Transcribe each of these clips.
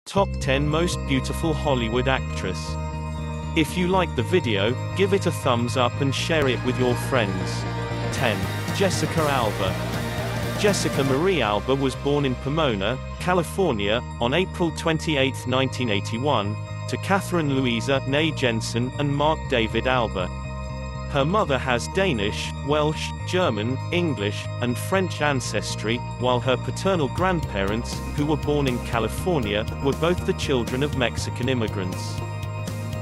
Top 10 Most Beautiful Hollywood Actress. If you like the video, give it a thumbs up and share it with your friends. 10. Jessica Alba. Jessica Marie Alba was born in Pomona, California, on April 28, 1981, to Catherine Louisa née Jensen and Mark David Alba. Her mother has Danish, Welsh, German, English, and French ancestry, while her paternal grandparents, who were born in California, were both the children of Mexican immigrants.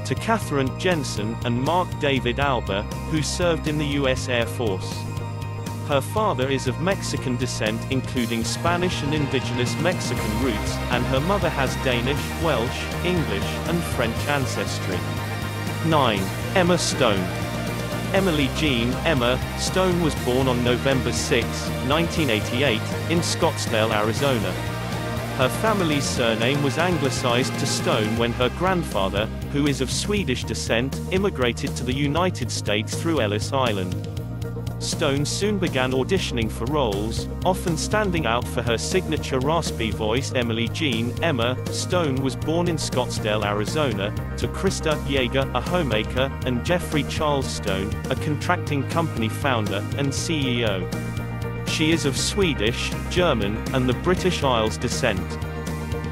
To Catherine Jensen and Mark David Alba, who served in the U.S. Air Force. Her father is of Mexican descent including Spanish and indigenous Mexican roots, and her mother has Danish, Welsh, English, and French ancestry. 9. Emma Stone. Emily Jean Emma Stone was born on November 6, 1988, in Scottsdale, Arizona. Her family's surname was anglicized to Stone when her grandfather, who is of Swedish descent, immigrated to the United States through Ellis Island. Stone soon began auditioning for roles, often standing out for her signature raspy voice. Emily Jean Emma Stone was born in Scottsdale, Arizona, to Krista Yeager, a homemaker, and Jeffrey Charles Stone, a contracting company founder and CEO. She is of Swedish, German, and the British Isles descent.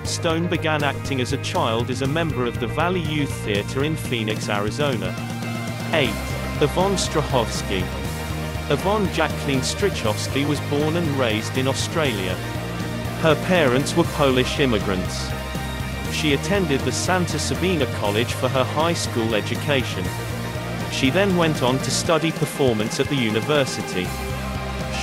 Stone began acting as a child as a member of the Valley Youth Theatre in Phoenix, Arizona. 8. Yvonne Strzowski. Yvonne Jacqueline Strzowski was born and raised in Australia. Her parents were Polish immigrants. She attended the Santa Sabina College for her high school education. She then went on to study performance at the university.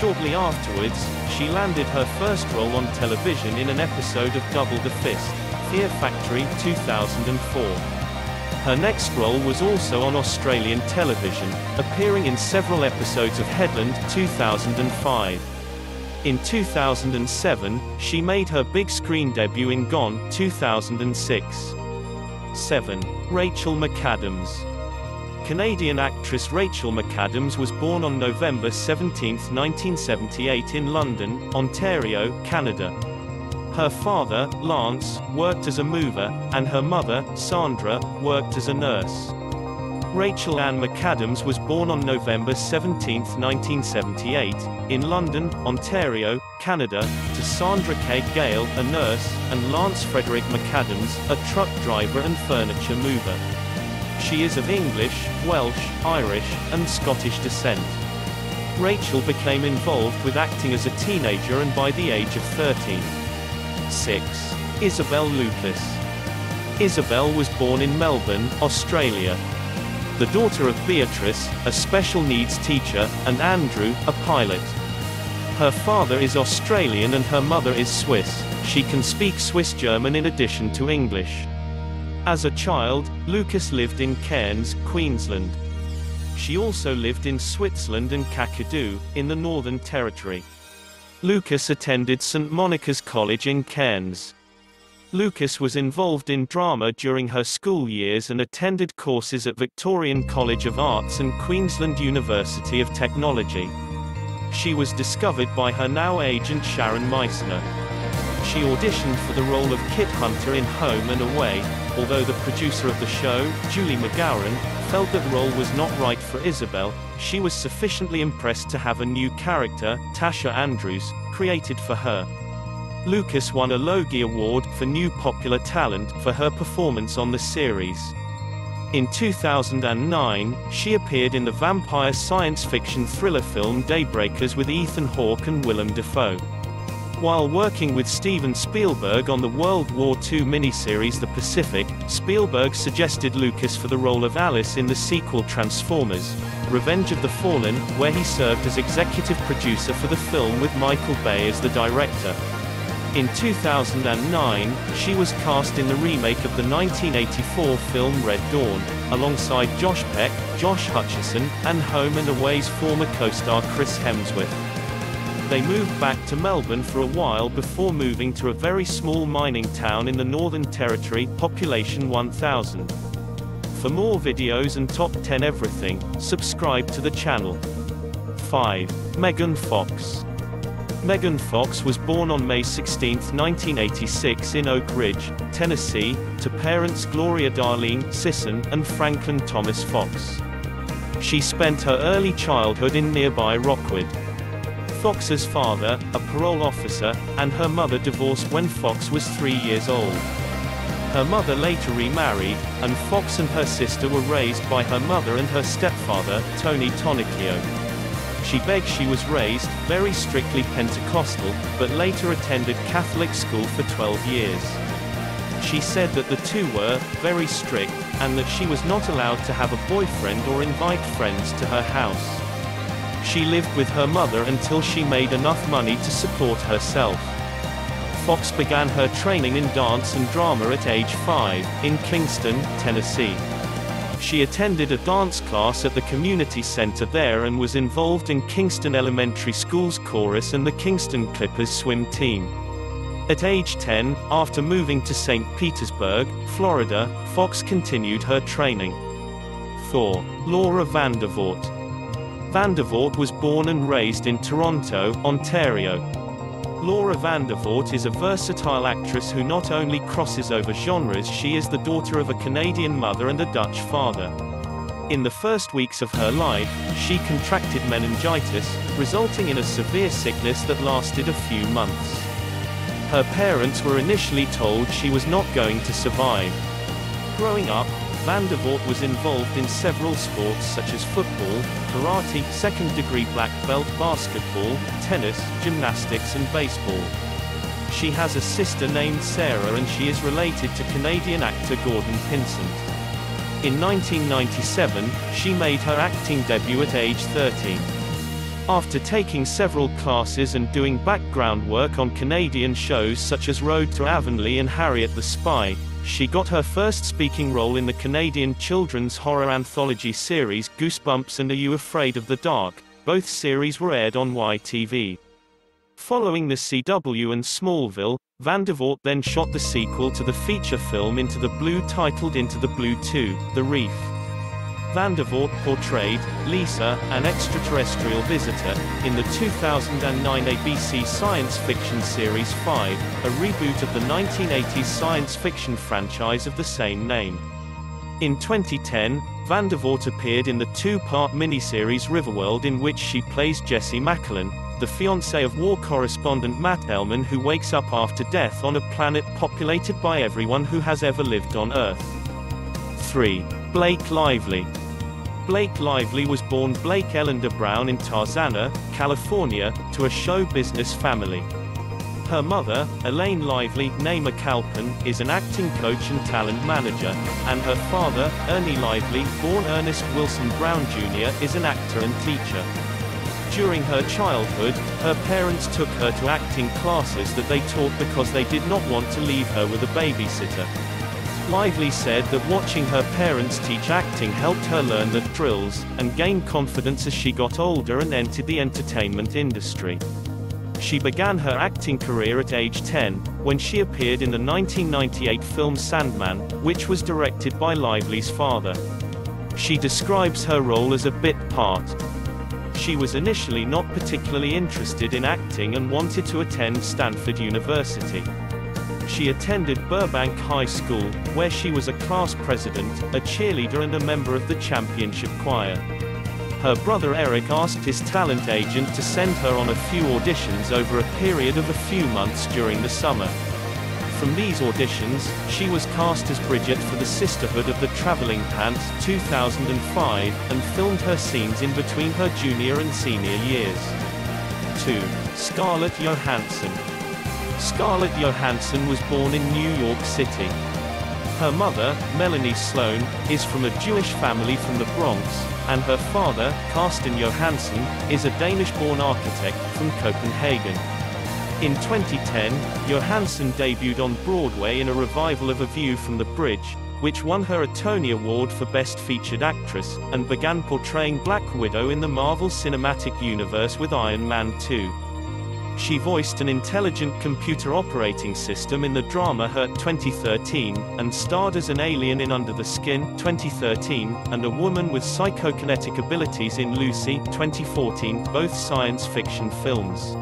Shortly afterwards, she landed her first role on television in an episode of Double the Fist, Fear Factory 2004. Her next role was also on Australian television, appearing in several episodes of Headland 2005. In 2007, she made her big screen debut in Gone 2006. 7. Rachel McAdams. Canadian actress Rachel McAdams was born on November 17, 1978 in London, Ontario, Canada. Her father, Lance, worked as a mover, and her mother, Sandra, worked as a nurse. Rachel Ann McAdams was born on November 17, 1978, in London, Ontario, Canada, to Sandra K. Gale, a nurse, and Lance Frederick McAdams, a truck driver and furniture mover. She is of English, Welsh, Irish, and Scottish descent. Rachel became involved with acting as a teenager and by the age of 13. 6. Isabelle Lucas. Isabelle was born in Melbourne, Australia. The daughter of Beatrice, a special needs teacher, and Andrew, a pilot. Her father is Australian and her mother is Swiss. She can speak Swiss German in addition to English. As a child, Lucas lived in Cairns, Queensland. She also lived in Switzerland and Kakadu, in the Northern Territory. Lucas attended St. Monica's College in Cairns. Lucas was involved in drama during her school years and attended courses at Victorian College of Arts and Queensland University of Technology. She was discovered by her now agent Sharon Meissner. She auditioned for the role of Kit Hunter in Home and Away, although the producer of the show, Julie McGowan, felt that role was not right for Isabelle. She was sufficiently impressed to have a new character, Tasha Andrews, created for her. Lucas won a Logie Award for New Popular Talent for her performance on the series. In 2009, she appeared in the vampire science fiction thriller film Daybreakers with Ethan Hawke and Willem Dafoe. While working with Steven Spielberg on the World War II miniseries The Pacific, Spielberg suggested Lucas for the role of Alice in the sequel Transformers: Revenge of the Fallen, where he served as executive producer for the film with Michael Bay as the director. In 2009, she was cast in the remake of the 1984 film Red Dawn, alongside Josh Peck, Josh Hutcherson, and Home and Away's former co-star Chris Hemsworth. They moved back to Melbourne for a while before moving to a very small mining town in the Northern Territory, population 1,000. For more videos and top 10 everything, subscribe to the channel. 5. Megan Fox. Megan Fox was born on May 16, 1986 in Oak Ridge, Tennessee, to parents Gloria Darlene Sisson and Franklin Thomas Fox. She spent her early childhood in nearby Rockwood. Fox's father, a parole officer, and her mother divorced when Fox was 3 years old. Her mother later remarried, and Fox and her sister were raised by her mother and her stepfather, Tony Tonicchio. She begged she was raised very strictly Pentecostal, but later attended Catholic school for 12 years. She said that the two were very strict, and that she was not allowed to have a boyfriend or invite friends to her house. She lived with her mother until she made enough money to support herself. Fox began her training in dance and drama at age 5, in Kingston, Tennessee. She attended a dance class at the community center there and was involved in Kingston Elementary School's chorus and the Kingston Clippers swim team. At age 10, after moving to St. Petersburg, Florida, Fox continued her training. 4. Laura Vandervoort. Vandervoort was born and raised in Toronto, Ontario. Laura Vandervoort is a versatile actress who not only crosses over genres, she is the daughter of a Canadian mother and a Dutch father. In the first weeks of her life, she contracted meningitis, resulting in a severe sickness that lasted a few months. Her parents were initially told she was not going to survive. Growing up, Vandervoort was involved in several sports such as football, karate, second-degree black belt, basketball, tennis, gymnastics and baseball. She has a sister named Sarah and she is related to Canadian actor Gordon Pinsent. In 1997, she made her acting debut at age 13. After taking several classes and doing background work on Canadian shows such as Road to Avonlea and Harriet the Spy, she got her first speaking role in the Canadian children's horror anthology series Goosebumps and Are You Afraid of the Dark? Both series were aired on YTV. Following The CW and Smallville, Vandervoort then shot the sequel to the feature film Into the Blue titled Into the Blue 2, The Reef. Vandervoort portrayed Lisa, an extraterrestrial visitor, in the 2009 ABC science fiction series 5, a reboot of the 1980s science fiction franchise of the same name. In 2010, Vandervoort appeared in the two-part miniseries Riverworld, in which she plays Jessie Macklin, the fiancée of war correspondent Matt Elman, who wakes up after death on a planet populated by everyone who has ever lived on Earth. 3. Blake Lively. Blake Lively was born Blake Ellender Brown in Tarzana, California, to a show business family. Her mother, Elaine Lively, née McAlpin, is an acting coach and talent manager, and her father, Ernie Lively, born Ernest Wilson Brown Jr., is an actor and teacher. During her childhood, her parents took her to acting classes that they taught because they did not want to leave her with a babysitter. Lively said that watching her parents teach acting helped her learn the drills, and gain confidence as she got older and entered the entertainment industry. She began her acting career at age 10, when she appeared in the 1998 film Sandman, which was directed by Lively's father. She describes her role as a bit part. She was initially not particularly interested in acting and wanted to attend Stanford University. She attended Burbank High School, where she was a class president, a cheerleader and a member of the championship choir. Her brother Eric asked his talent agent to send her on a few auditions over a period of a few months during the summer. From these auditions, she was cast as Bridget for the Sisterhood of the Traveling Pants 2005, and filmed her scenes in between her junior and senior years. 2. Scarlett Johansson. Scarlett Johansson was born in New York City. Her mother, Melanie Sloan, is from a Jewish family from the Bronx, and her father, Karsten Johansson, is a Danish-born architect from Copenhagen. In 2010, Johansson debuted on Broadway in a revival of A View from the Bridge, which won her a Tony Award for Best Featured Actress, and began portraying Black Widow in the Marvel Cinematic Universe with Iron Man 2. She voiced an intelligent computer operating system in the drama Her 2013, and starred as an alien in Under the Skin 2013, and a woman with psychokinetic abilities in Lucy 2014, both science fiction films.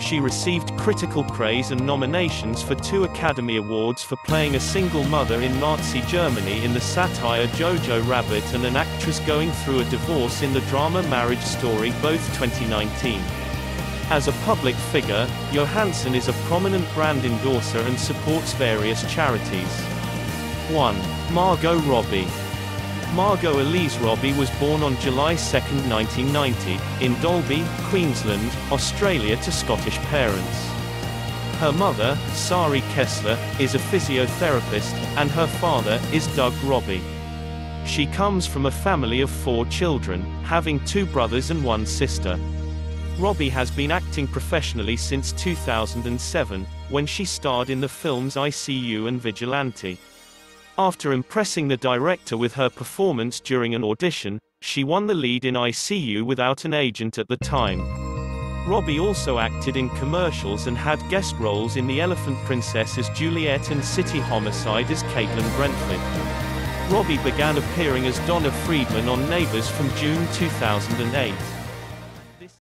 She received critical praise and nominations for 2 Academy Awards for playing a single mother in Nazi Germany in the satire Jojo Rabbit and an actress going through a divorce in the drama Marriage Story, both 2019. As a public figure, Johansson is a prominent brand endorser and supports various charities. 1. Margot Robbie. Margot Elise Robbie was born on July 2, 1990, in Dalby, Queensland, Australia to Scottish parents. Her mother, Sari Kessler, is a physiotherapist, and her father is Doug Robbie. She comes from a family of 4 children, having 2 brothers and 1 sister. Robbie has been acting professionally since 2007, when she starred in the films ICU and Vigilante. After impressing the director with her performance during an audition, she won the lead in ICU without an agent at the time. Robbie also acted in commercials and had guest roles in The Elephant Princess as Juliet and City Homicide as Caitlin Brentford. Robbie began appearing as Donna Friedman on Neighbours from June 2008.